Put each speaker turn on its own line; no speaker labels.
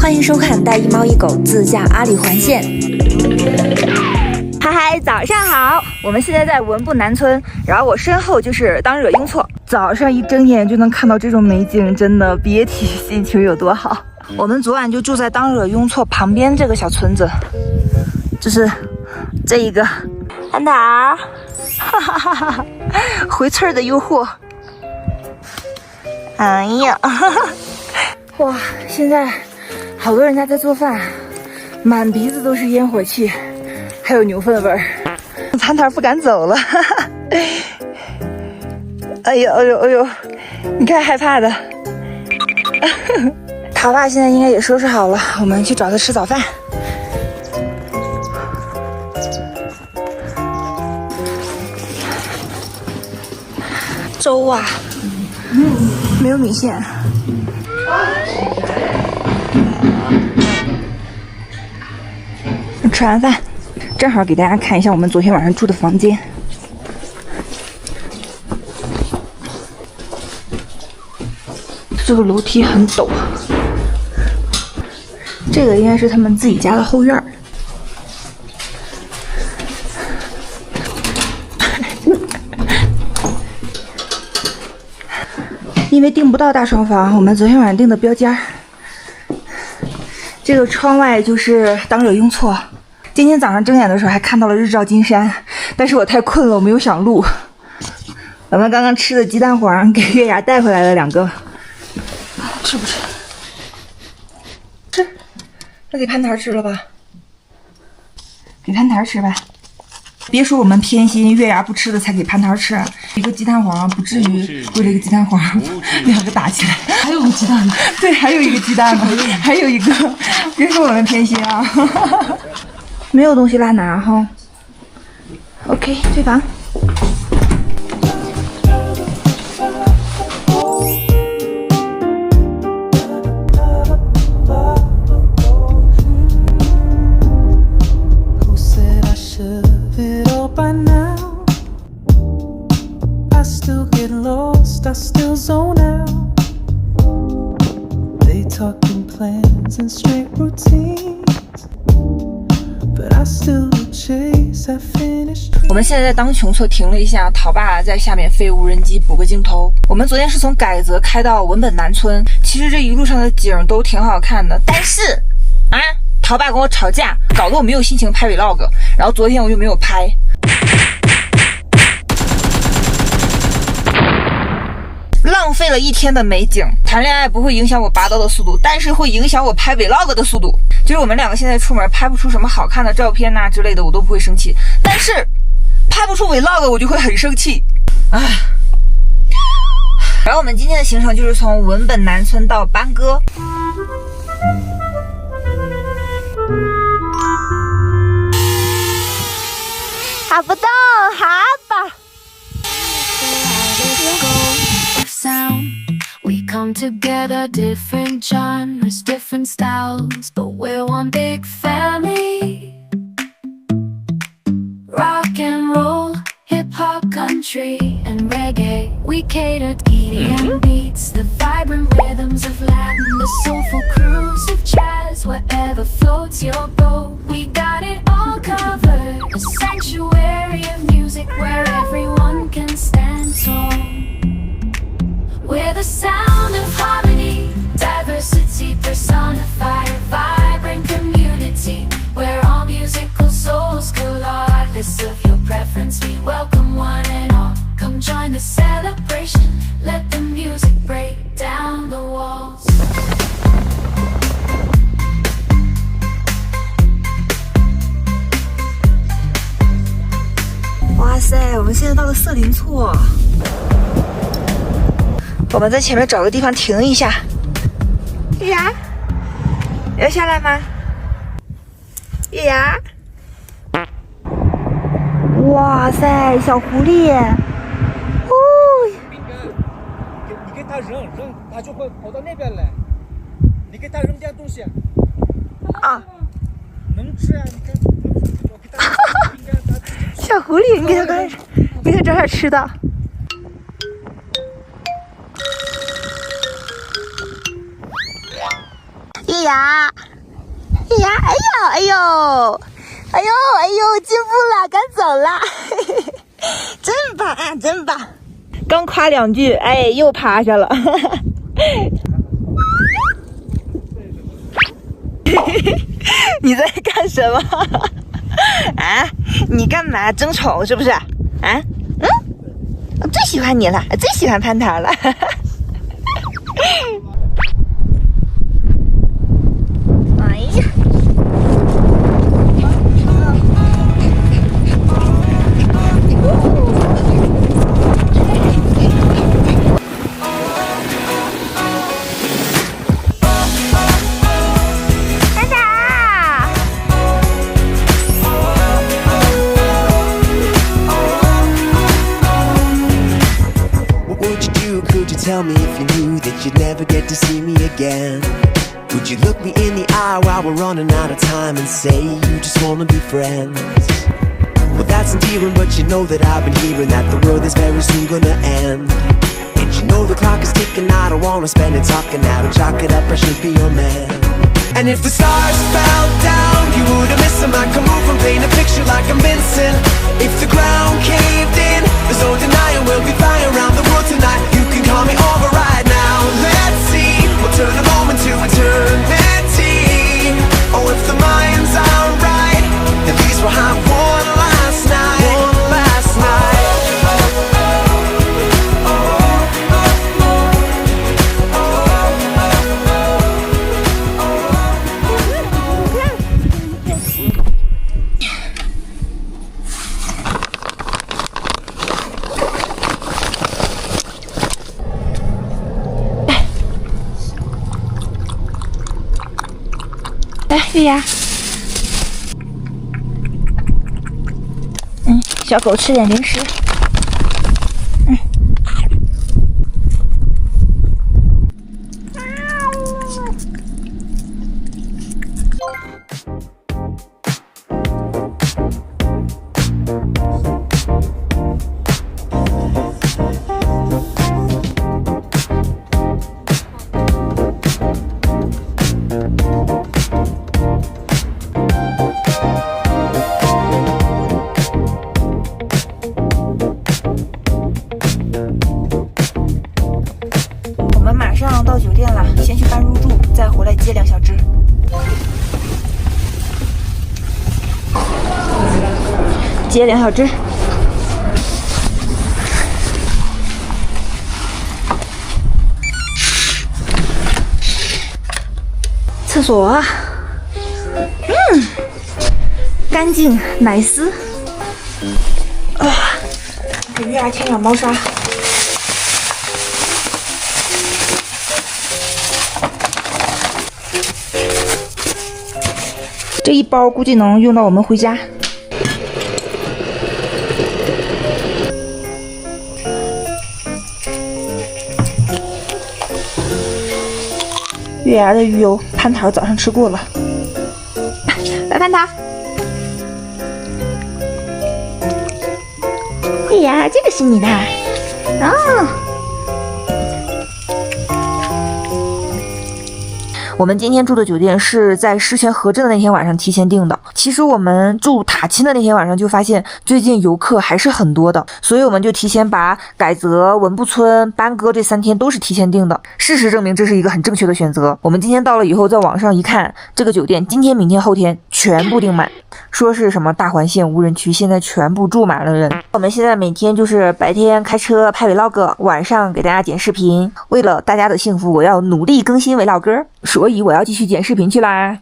欢迎收看带一猫一狗自驾阿里环线。嗨嗨，早上好！我们现在在文布南村，然后我身后就是当惹雍措。早上一睁眼就能看到这种美景，真的别提心情有多好。我们昨晚就住在当惹雍措旁边这个小村子，就是这一个安达，哈哈哈哈，回村的诱惑。哎呀，哈哈，哇！现在好多人家在做饭，满鼻子都是烟火气，还有牛粪味儿。餐摊不敢走了，哈哈。哎呦哎呦哎呦，你看害怕的。他爸现在应该也收拾好了，我们去找他吃早饭。粥啊，没有米线。吃完饭，正好给大家看一下我们昨天晚上住的房间。这个楼梯很陡，这个应该是他们自己家的后院。因为订不到大双房，我们昨天晚上订的标间。这个窗外就是当惹雍措。今天早上睁眼的时候还看到了日照金山，但是我太困了，我没有想录。我们刚刚吃的鸡蛋黄给月牙带回来了2个，吃不吃？吃，那给蟠桃吃了吧？给蟠桃吃吧。别说我们偏心，月牙不吃的才给蟠桃吃。一个鸡蛋黄不至于为了一个鸡蛋黄2个打起来。还有个鸡蛋呢？对，还有一个鸡蛋呢，还有一个。别说我们偏心啊。没有东西拉拿哈。OK， 退房。
I still zone out. They talking plans and straight routines, but I still chase. I finished.
我们现在在当琼措停了一下，陶爸在下面飞无人机补个镜头。我们昨天是从改则开到文本南村，其实这一路上的景都挺好看的，但是啊，陶爸跟我吵架，搞得我没有心情拍 vlog， 然后昨天我就没有拍。浪费了一天的美景。谈恋爱不会影响我拔刀的速度，但是会影响我拍 vlog 的速度。就是我们2个现在出门拍不出什么好看的照片之类的，我都不会生气，但是拍不出 vlog 我就会很生气。唉。然后我们今天的行程就是从文本南村到班哥。哈不动，哈吧。
We come together, different genres, different styles, but we're one big family. Rock and roll, hip-hop, country, and reggae. We cater to EDM beats, the vibrant rhythms of Latin, the soulful grooves of jazz. Whatever floats your boat, we got it all covered. A sanctuary of music where everyone can stand tall. We're the sound of harmony, diversity personified, a vibrant community where all musical souls collide. Regardless of your preference, we welcome one and all. Come join the celebration, let the music break down the walls.
哇塞，我们现在到了色林措。我们在前面找个地方停一下。月牙，要下来吗？月牙，哇塞，小狐狸！哦，
你给它扔，它就会跑到那边来。你给它扔点东西。
啊，
能吃呀！你看，我给它扔点它。
小狐狸，你给它干啥？给它找点吃的。呀，哎呀，哎呦，进步了，赶走了，真棒啊，真棒！刚夸2句，哎，又趴下了。你在干什么？啊？你干嘛？争宠是不是？啊？我最喜欢你了，最喜欢蟠桃了。哎呀！Tell
me if you knew that you'd never get to see me again. Would you look me in the eye while we're running out of time and say you just wanna be friends? Well, that's endearing, but you know that I've been hearing that the world is very soon gonna end. And you know the clock is ticking, I don't wanna spend it talking now. To chalk it up, I should be your man. And if the stars fell down, you wouldn't miss them. I can move from paint a picture like I'm Vincent. If the ground caved in, there's no denying we'll be flying around the world tonight. You can call me over right now. Let's see, we'll turn a moment to eternity. Oh, if the minds are right, then these will have one last night. One last night.
来，月牙，小狗吃点零食，我们马上到酒店了，先去办入住，再回来接2小只。接2小只。厕所，干净奶丝。给月儿添点猫砂。这一包估计能用到我们回家。月牙的鱼油，蟠桃早上吃过了。来，蟠桃。月牙，这个是你的。我们今天住的酒店是在狮泉河镇的那天晚上提前订的。其实我们住塔钦的那天晚上就发现最近游客还是很多的，所以我们就提前把改泽、文布村、班哥这3天都是提前订的。事实证明这是一个很正确的选择。我们今天到了以后，在网上一看，这个酒店今天、明天、后天全部订满，说是什么大环线无人区，现在全部住满了人。我们现在每天就是白天开车拍 vlog， 晚上给大家剪视频。为了大家的幸福，我要努力更新 vlog， 所以我要继续剪视频去啦。